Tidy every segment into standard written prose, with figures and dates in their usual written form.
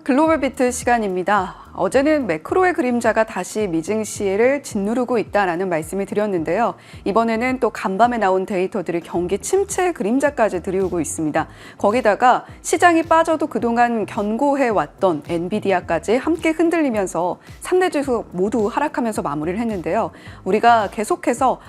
글로벌 비트 시간입니다. 어제는 매크로의 그림자가 다시 미증시를 짓누르고 있다라는 말씀을 드렸는데요. 이번에는 또 간밤에 나온 데이터들이 경기 침체 그림자까지 들이오고 있습니다. 거기다가 시장이 빠져도 그동안 견고해왔던 엔비디아까지 함께 흔들리면서 3대 지수 모두 하락하면서 마무리를 했는데요. 우리가 계속해서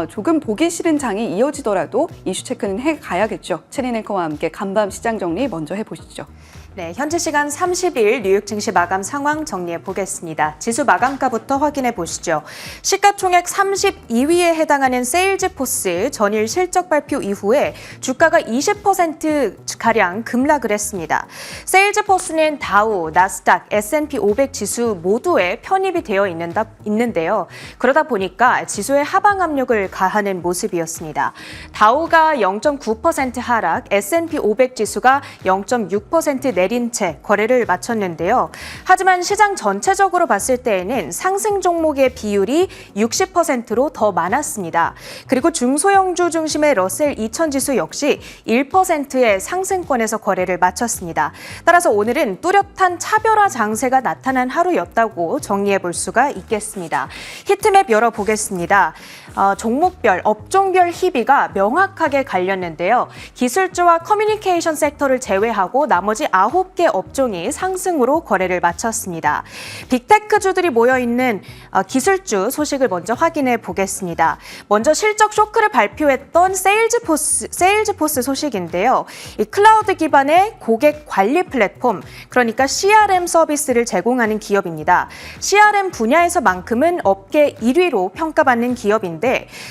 조금 보기 싫은 장이 이어지더라도 이슈 체크는 해가야겠죠. 체린 앵커와 함께 간밤 시장 정리 먼저 해보시죠. 네, 현지 시간 30일 뉴욕 증시 마감 상황 정리해 보겠습니다. 지수 마감가부터 확인해 보시죠. 시가총액 32위에 해당하는 세일즈포스 전일 실적 발표 이후에 주가가 20%가량 급락을 했습니다. 세일즈포스는 다우, 나스닥, S&P 500 지수 모두에 편입이 되어 있는데요. 그러다 보니까 지수에 하방 압력을 가하는 모습이었습니다. 다우가 0.9% 하락, S&P 500 지수가 0.6% 내린 채 거래를 마쳤는데요. 하지만 시장 전체적으로 봤을 때에는 상승 종목의 비율이 60%로 더 많았습니다. 그리고 중소형주 중심의 러셀 2000 지수 역시 1%의 상승권에서 거래를 마쳤습니다. 따라서 오늘은 뚜렷한 차별화 장세가 나타난 하루였다고 정리해 볼 수가 있겠습니다. 히트맵 열어보겠습니다. 종목별, 업종별 희비가 명확하게 갈렸는데요. 기술주와 커뮤니케이션 섹터를 제외하고 나머지 9개 업종이 상승으로 거래를 마쳤습니다. 빅테크주들이 모여있는 기술주 소식을 먼저 확인해 보겠습니다. 먼저 실적 쇼크를 발표했던 세일즈포스 소식인데요. 이 클라우드 기반의 고객 관리 플랫폼, 그러니까 CRM 서비스를 제공하는 기업입니다. CRM 분야에서만큼은 업계 1위로 평가받는 기업인데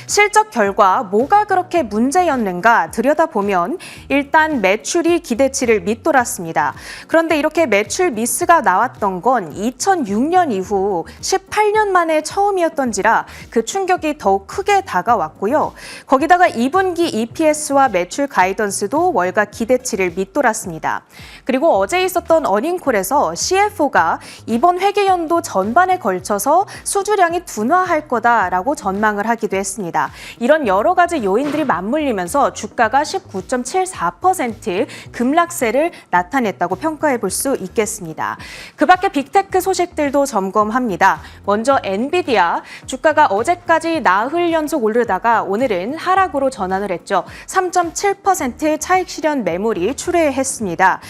실적 결과 뭐가 그렇게 문제였는가 들여다보면 일단 매출이 기대치를 밑돌았습니다. 그런데 이렇게 매출 미스가 나왔던 건 2006년 이후 18년 만에 처음이었던지라 그 충격이 더욱 크게 다가왔고요. 거기다가 2분기 EPS와 매출 가이던스도 월가 기대치를 밑돌았습니다. 그리고 어제 있었던 어닝콜에서 CFO가 이번 회계연도 전반에 걸쳐서 수주량이 둔화할 거다라고 전망을 하기도 했습니다. 이런 여러 가지 요인들이 맞물리면서 주가가 19.74% 급락세를 나타냈다고 평가해 볼 수 있겠습니다. 그 밖에 빅테크 소식들도 점검합니다. 먼저 엔비디아, 주가가 어제까지 나흘 연속 오르다가 오늘은 하락으로 전환을 했죠. 3.7% 차익 실현 매물이 출회했습니다.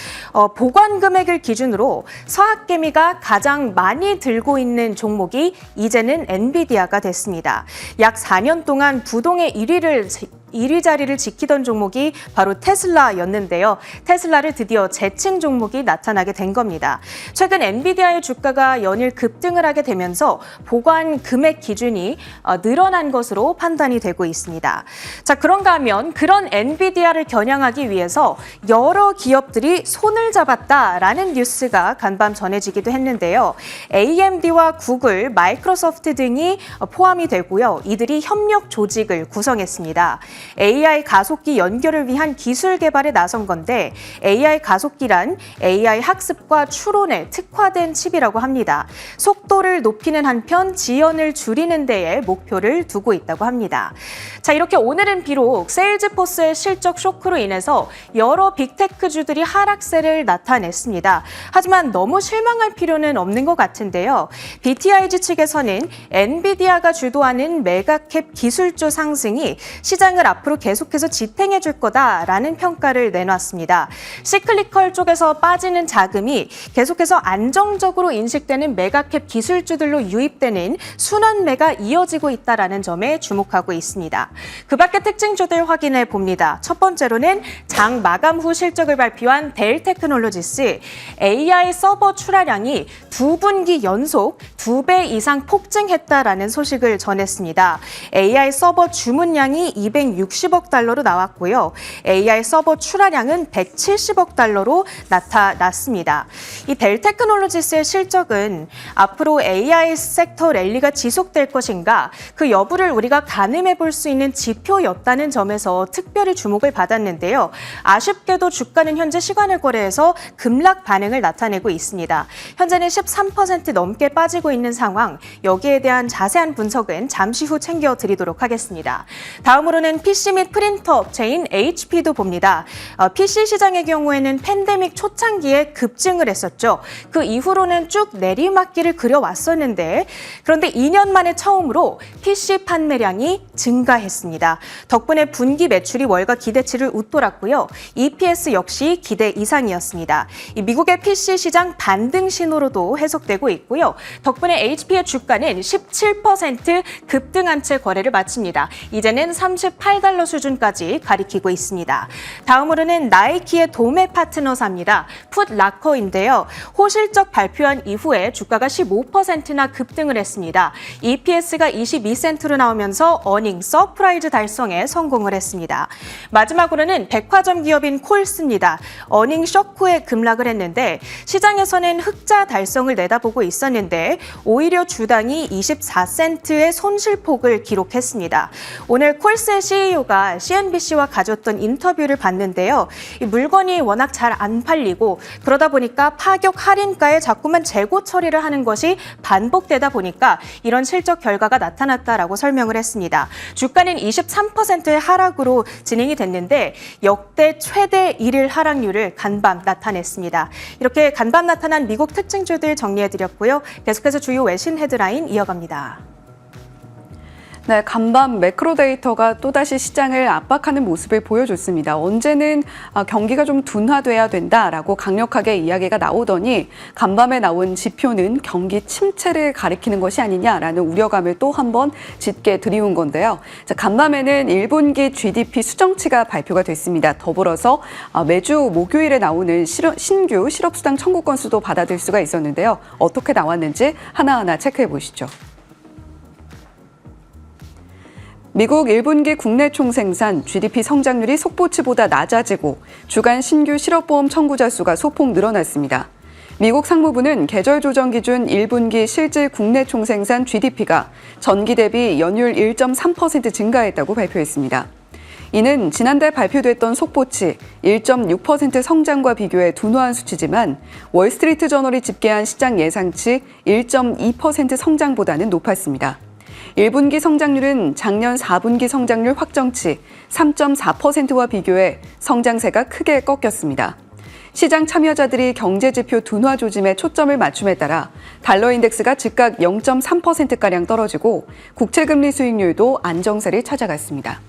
보관 금액을 기준으로 서학개미가 가장 많이 들고 있는 종목이 이제는 엔비디아가 됐습니다. 약 4년 동안 부동의 1위 자리를 지키던 종목이 바로 테슬라였는데요. 테슬라를 드디어 제친 종목이 나타나게 된 겁니다. 최근 엔비디아의 주가가 연일 급등을 하게 되면서 보관 금액 기준이 늘어난 것으로 판단이 되고 있습니다. 자, 그런가 하면 그런 엔비디아를 겨냥하기 위해서 여러 기업들이 손을 잡았다라는 뉴스가 간밤 전해지기도 했는데요. AMD와 구글, 마이크로소프트 등이 포함이 되고요. 이들이 협력 조직을 구성했습니다. AI 가속기 연결을 위한 기술 개발에 나선 건데 AI 가속기란 AI 학습과 추론에 특화된 칩이라고 합니다. 속도를 높이는 한편 지연을 줄이는 데에 목표를 두고 있다고 합니다. 자, 이렇게 오늘은 비록 세일즈포스의 실적 쇼크로 인해서 여러 빅테크주들이 하락세를 나타냈습니다. 하지만 너무 실망할 필요는 없는 것 같은데요. BTIG 측에서는 엔비디아가 주도하는 메가캡 기술주 상승이 시장을 앞으로 계속해서 지탱해 줄 거다라는 평가를 내놨습니다. 시클리컬 쪽에서 빠지는 자금이 계속해서 안정적으로 인식되는 메가캡 기술주들로 유입되는 순환매가 이어지고 있다는 점에 주목하고 있습니다. 그 밖의 특징주들 확인해 봅니다. 첫 번째로는 장 마감 후 실적을 발표한 델 테크놀로지스, AI 서버 출하량이 2분기 연속 2배 이상 폭증했다라는 소식을 전했습니다. AI 서버 주문량이 260억 달러로 나왔고요. AI 서버 출하량은 170억 달러로 나타났습니다. 이 델 테크놀로지스의 실적은 앞으로 AI 섹터 랠리가 지속될 것인가 그 여부를 우리가 가늠해 볼 수 있는 지표였다는 점에서 특별히 주목을 받았는데요. 아쉽게도 주가는 현재 시간을 거래해서 급락 반응을 나타내고 있습니다. 현재는 13% 넘게 빠지고 있는 상황, 여기에 대한 자세한 분석은 잠시 후 챙겨드리도록 하겠습니다. 다음으로는 PC 및 프린터 업체인 HP도 봅니다. PC 시장의 경우에는 팬데믹 초창기에 급증을 했었죠. 그 이후로는 쭉 내리막길을 그려왔었는데 그런데 2년 만에 처음으로 PC 판매량이 증가했습니다. 덕분에 분기 매출이 월가 기대치를 웃돌았고요. EPS 역시 기대 이상이었습니다. 미국의 PC 시장 반등 신호로도 해석되고 있고요. 덕분에 HP의 주가는 17% 급등한 채 거래를 마칩니다. 이제는 $38 수준까지 가리키고 있습니다. 다음으로는 나이키의 도매 파트너사입니다. 풋라커인데요. 호실적 발표한 이후에 주가가 15%나 급등을 했습니다. EPS가 22센트로 나오면서 어닝 서프라이즈 달성에 성공을 했습니다. 마지막으로는 백화점 기업인 콜스입니다. 어닝 쇼크 후에 급락을 했는데 시장에서는 흑자 달성을 내다보고 있었는데 오히려 주당이 24센트의 손실폭을 기록했습니다. 오늘 콜스의 CEO가 CNBC와 가졌던 인터뷰를 봤는데요. 이 물건이 워낙 잘 안 팔리고 그러다 보니까 파격 할인가에 자꾸만 재고 처리를 하는 것이 반복되다 보니까 이런 실적 결과가 나타났다라고 설명을 했습니다. 주가는 23%의 하락으로 진행이 됐는데 역대 최대 1일 하락률을 간밤 나타냈습니다. 이렇게 간밤 나타난 미국 특징주들 정리해드렸고요. 계속해서 주요 외신 헤드라인 이어갑니다. 네, 간밤 매크로 데이터가 또다시 시장을 압박하는 모습을 보여줬습니다. 언제는 경기가 좀 둔화돼야 된다라고 강력하게 이야기가 나오더니 간밤에 나온 지표는 경기 침체를 가리키는 것이 아니냐라는 우려감을 또 한 번 짙게 들이운 건데요. 자, 간밤에는 1분기 GDP 수정치가 발표가 됐습니다. 더불어서 매주 목요일에 나오는 신규 실업수당 청구 건수도 받아들 수가 있었는데요. 어떻게 나왔는지 하나하나 체크해 보시죠. 미국 1분기 국내 총생산 GDP 성장률이 속보치보다 낮아지고 주간 신규 실업보험 청구자 수가 소폭 늘어났습니다. 미국 상무부는 계절 조정 기준 1분기 실질 국내 총생산 GDP가 전기 대비 연율 1.3% 증가했다고 발표했습니다. 이는 지난달 발표됐던 속보치 1.6% 성장과 비교해 둔화한 수치지만 월스트리트 저널이 집계한 시장 예상치 1.2% 성장보다는 높았습니다. 1분기 성장률은 작년 4분기 성장률 확정치 3.4%와 비교해 성장세가 크게 꺾였습니다. 시장 참여자들이 경제지표 둔화 조짐에 초점을 맞춤에 따라 달러 인덱스가 즉각 0.3%가량 떨어지고 국채금리 수익률도 안정세를 찾아갔습니다.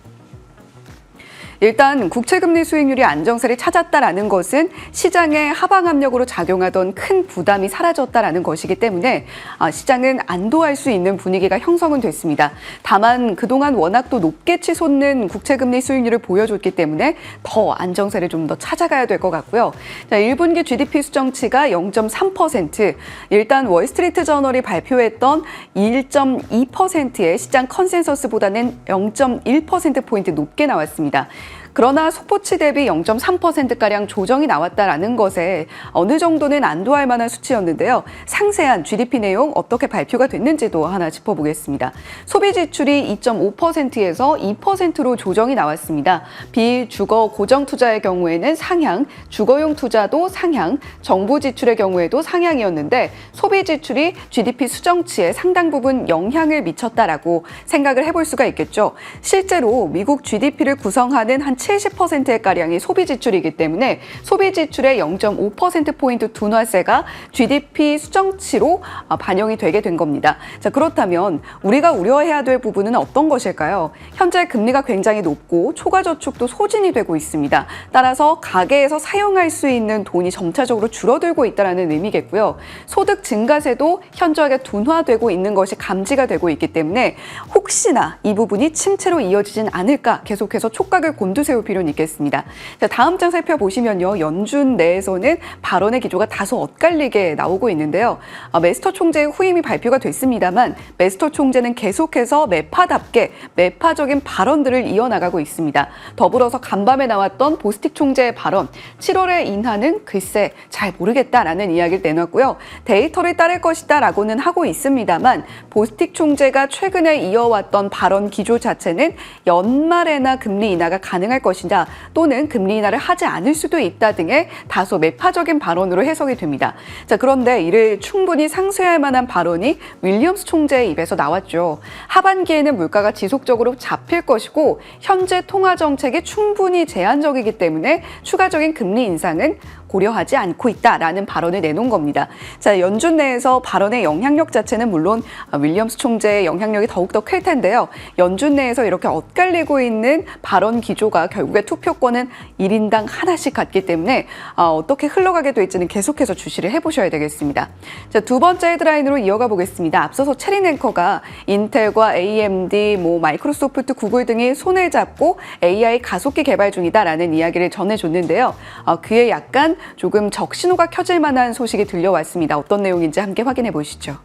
일단 국채금리 수익률이 안정세를 찾았다라는 것은 시장의 하방 압력으로 작용하던 큰 부담이 사라졌다라는 것이기 때문에 시장은 안도할 수 있는 분위기가 형성은 됐습니다. 다만 그동안 워낙 또 높게 치솟는 국채금리 수익률을 보여줬기 때문에 더 안정세를 좀 더 찾아가야 될 것 같고요. 자, 1분기 GDP 수정치가 0.3%, 일단 월스트리트 저널이 발표했던 1.2%의 시장 컨센서스보다는 0.1%포인트 높게 나왔습니다. 그러나 속보치 대비 0.3%가량 조정이 나왔다라는 것에 어느 정도는 안도할 만한 수치였는데요. 상세한 GDP 내용 어떻게 발표가 됐는지도 하나 짚어보겠습니다. 소비 지출이 2.5%에서 2%로 조정이 나왔습니다. 비주거 고정 투자의 경우에는 상향, 주거용 투자도 상향, 정부 지출의 경우에도 상향이었는데 소비 지출이 GDP 수정치에 상당 부분 영향을 미쳤다라고 생각을 해볼 수가 있겠죠. 실제로 미국 GDP를 구성하는 한 70%의 가량이 소비 지출이기 때문에 소비 지출의 0.5%포인트 둔화세가 GDP 수정치로 반영이 되게 된 겁니다. 자, 그렇다면 우리가 우려해야 될 부분은 어떤 것일까요? 현재 금리가 굉장히 높고 초과 저축도 소진이 되고 있습니다. 따라서 가계에서 사용할 수 있는 돈이 점차적으로 줄어들고 있다는 의미겠고요. 소득 증가세도 현저하게 둔화되고 있는 것이 감지가 되고 있기 때문에 혹시나 이 부분이 침체로 이어지진 않을까 계속해서 촉각을 곤두세울 필요는 있겠습니다. 자, 다음 장 살펴보시면요. 연준 내에서는 발언의 기조가 다소 엇갈리게 나오고 있는데요. 메스터 총재의 후임이 발표가 됐습니다만 메스터 총재는 계속해서 매파답게 매파적인 발언들을 이어나가고 있습니다. 더불어서 간밤에 나왔던 보스틱 총재의 발언, 7월의 인하는 글쎄 잘 모르겠다라는 이야기를 내놨고요. 데이터를 따를 것이다라고는 하고 있습니다만 보스틱 총재가 최근에 이어왔던 발언 기조 자체는 연말에나 금리 인하가 가능할 것이냐 또는 금리 인하를 하지 않을 수도 있다 등의 다소 매파적인 발언으로 해석이 됩니다. 자, 그런데 이를 충분히 상쇄할 만한 발언이 윌리엄스 총재의 입에서 나왔죠. 하반기에는 물가가 지속적으로 잡힐 것이고 현재 통화 정책이 충분히 제한적이기 때문에 추가적인 금리 인상은 고려하지 않고 있다라는 발언을 내놓은 겁니다. 자, 연준 내에서 발언의 영향력 자체는 물론 윌리엄스 총재의 영향력이 더욱더 클 텐데요. 연준 내에서 이렇게 엇갈리고 있는 발언 기조가 결국에 투표권은 1인당 하나씩 갖기 때문에 어떻게 흘러가게 될지는 계속해서 주시를 해보셔야 되겠습니다. 자, 두 번째 헤드라인으로 이어가 보겠습니다. 앞서서 체린 앵커가 인텔과 AMD, 마이크로소프트, 구글 등이 손을 잡고 AI 가속기 개발 중이다라는 이야기를 전해줬는데요. 그에 약간 조금 적신호가 켜질 만한 소식이 들려왔습니다. 어떤 내용인지 함께 확인해 보시죠.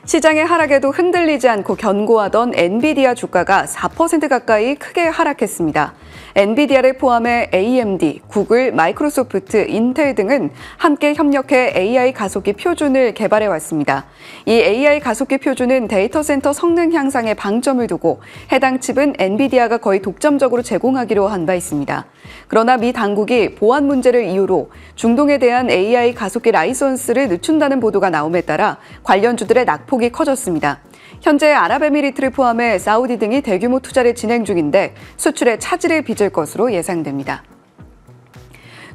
시장의 하락에도 흔들리지 않고 견고하던 엔비디아 주가가 4% 가까이 크게 하락했습니다. 엔비디아를 포함해 AMD, 구글, 마이크로소프트, 인텔 등은 함께 협력해 AI 가속기 표준을 개발해 왔습니다. 이 AI 가속기 표준은 데이터 센터 성능 향상에 방점을 두고 해당 칩은 엔비디아가 거의 독점적으로 제공하기로 한 바 있습니다. 그러나 미 당국이 보안 문제를 이유로 중동에 대한 AI 가속기 라이선스를 늦춘다는 보도가 나옴에 따라 관련주들의 낙폭이 커졌습니다. 현재 아랍에미리트를 포함해 사우디 등이 대규모 투자를 진행 중인데 수출에 차질을 빚을 것으로 예상됩니다.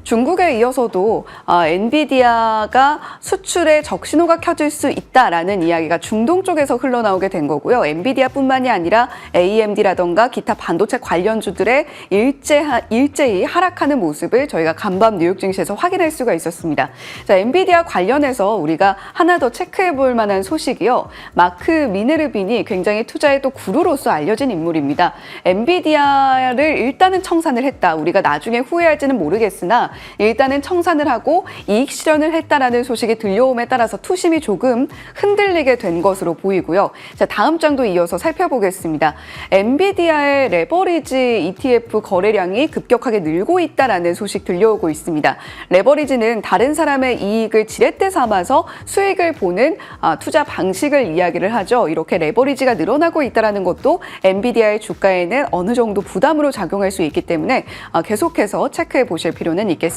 중국에 이어서도 엔비디아가 수출에 적신호가 켜질 수 있다라는 이야기가 중동 쪽에서 흘러나오게 된 거고요. 엔비디아뿐만이 아니라 AMD라던가 기타 반도체 관련주들의 일제히 하락하는 모습을 저희가 간밤 뉴욕 증시에서 확인할 수가 있었습니다. 자, 엔비디아 관련해서 우리가 하나 더 체크해 볼 만한 소식이요. 마크 미네르빈이 굉장히 투자의 또 구루로서 알려진 인물입니다. 엔비디아를 일단은 청산을 했다. 우리가 나중에 후회할지는 모르겠으나 일단은 청산을 하고 이익 실현을 했다라는 소식이 들려옴에 따라서 투심이 조금 흔들리게 된 것으로 보이고요. 자, 다음 장도 이어서 살펴보겠습니다. 엔비디아의 레버리지 ETF 거래량이 급격하게 늘고 있다라는 소식 들려오고 있습니다. 레버리지는 다른 사람의 이익을 지렛대 삼아서 수익을 보는 투자 방식을 이야기를 하죠. 이렇게 레버리지가 늘어나고 있다는 것도 엔비디아의 주가에는 어느 정도 부담으로 작용할 수 있기 때문에 계속해서 체크해 보실 필요는 있겠습니다.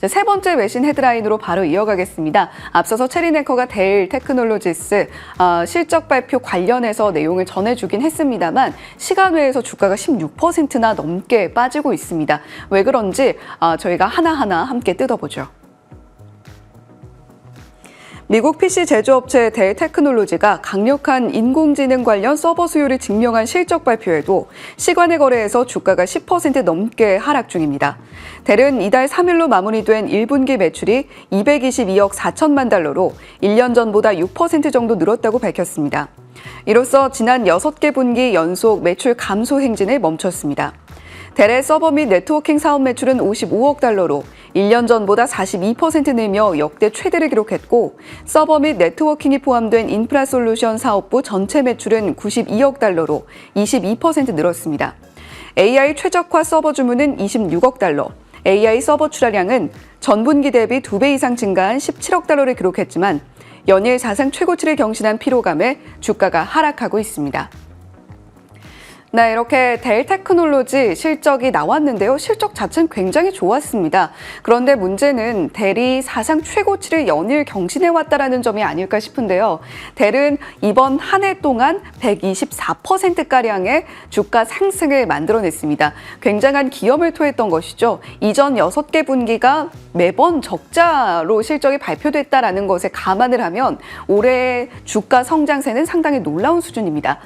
자, 세 번째 외신 헤드라인으로 바로 이어가겠습니다. 앞서서 체린 앵커가 데일 테크놀로지스 실적 발표 관련해서 내용을 전해주긴 했습니다만 시간 외에서 주가가 16%나 넘게 빠지고 있습니다. 왜 그런지 저희가 하나하나 함께 뜯어보죠. 미국 PC 제조업체 데일 테크놀로지가 강력한 인공지능 관련 서버 수요를 증명한 실적 발표에도 시간의 거래에서 주가가 10% 넘게 하락 중입니다. 델은 이달 3일로 마무리된 1분기 매출이 222억 4천만 달러로 1년 전보다 6% 정도 늘었다고 밝혔습니다. 이로써 지난 6개 분기 연속 매출 감소 행진을 멈췄습니다. 델의 서버 및 네트워킹 사업 매출은 55억 달러로 1년 전보다 42% 늘며 역대 최대를 기록했고 서버 및 네트워킹이 포함된 인프라 솔루션 사업부 전체 매출은 92억 달러로 22% 늘었습니다. AI 최적화 서버 주문은 26억 달러, AI 서버 출하량은 전분기 대비 2배 이상 증가한 17억 달러를 기록했지만 연일 사상 최고치를 경신한 피로감에 주가가 하락하고 있습니다. 네, 이렇게 델 테크놀로지 실적이 나왔는데요. 실적 자체는 굉장히 좋았습니다. 그런데 문제는 델이 사상 최고치를 연일 경신해왔다는 점이 아닐까 싶은데요. 델은 이번 한 해 동안 124%가량의 주가 상승을 만들어냈습니다. 굉장한 기염을 토했던 것이죠. 이전 6개 분기가 매번 적자로 실적이 발표됐다는 것에 감안을 하면 올해의 주가 성장세는 상당히 놀라운 수준입니다.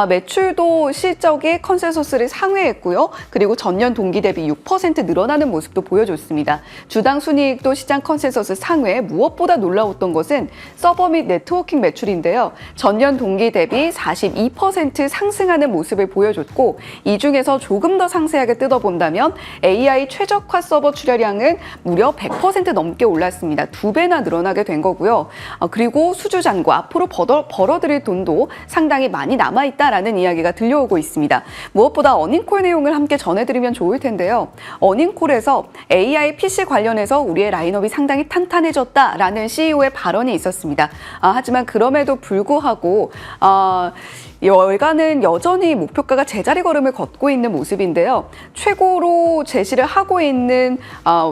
매출도 실적이 컨센서스를 상회했고요. 그리고 전년 동기 대비 6% 늘어나는 모습도 보여줬습니다. 주당 순이익도 시장 컨센서스 상회, 무엇보다 놀라웠던 것은 서버 및 네트워킹 매출인데요. 전년 동기 대비 42% 상승하는 모습을 보여줬고 이 중에서 조금 더 상세하게 뜯어본다면 AI 최적화 서버 출하량은 무려 100% 넘게 올랐습니다. 2배나 늘어나게 된 거고요. 그리고 수주 잔고 앞으로 벌어들일 돈도 상당히 많이 남아있다라는 이야기가 들려오고 있습니다. 무엇보다 어닝콜 내용을 함께 전해드리면 좋을 텐데요. 어닝콜에서 AI PC 관련해서 우리의 라인업이 상당히 탄탄해졌다라는 CEO의 발언이 있었습니다. 하지만 그럼에도 불구하고 이 월가는 여전히 목표가가 제자리 걸음을 걷고 있는 모습인데요. 최고로 제시를 하고 있는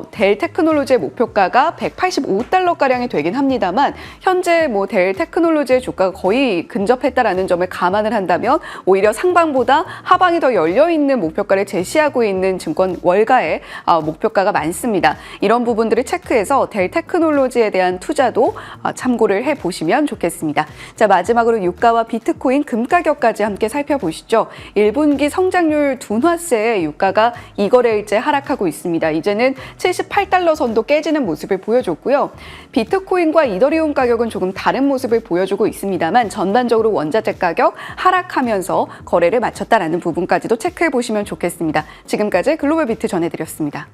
델 테크놀로지의 목표가가 185달러가량이 되긴 합니다만 현재 델 테크놀로지의 주가가 거의 근접했다라는 점을 감안을 한다면 오히려 상방보다 하방이 더 열려있는 목표가를 제시하고 있는 증권 월가의 목표가가 많습니다. 이런 부분들을 체크해서 델 테크놀로지에 대한 투자도 참고를 해보시면 좋겠습니다. 자, 마지막으로 유가와 비트코인, 금 가격까지 함께 살펴보시죠. 1분기 성장률 둔화세에 유가가 2거래일째 하락하고 있습니다. 이제는 78달러 선도 깨지는 모습을 보여줬고요. 비트코인과 이더리움 가격은 조금 다른 모습을 보여주고 있습니다만 전반적으로 원자재 가격 하락하면서 거래를 마쳤다라는 부분까지도 체크해 보시면 좋겠습니다. 지금까지 글로벌 비트 전해드렸습니다.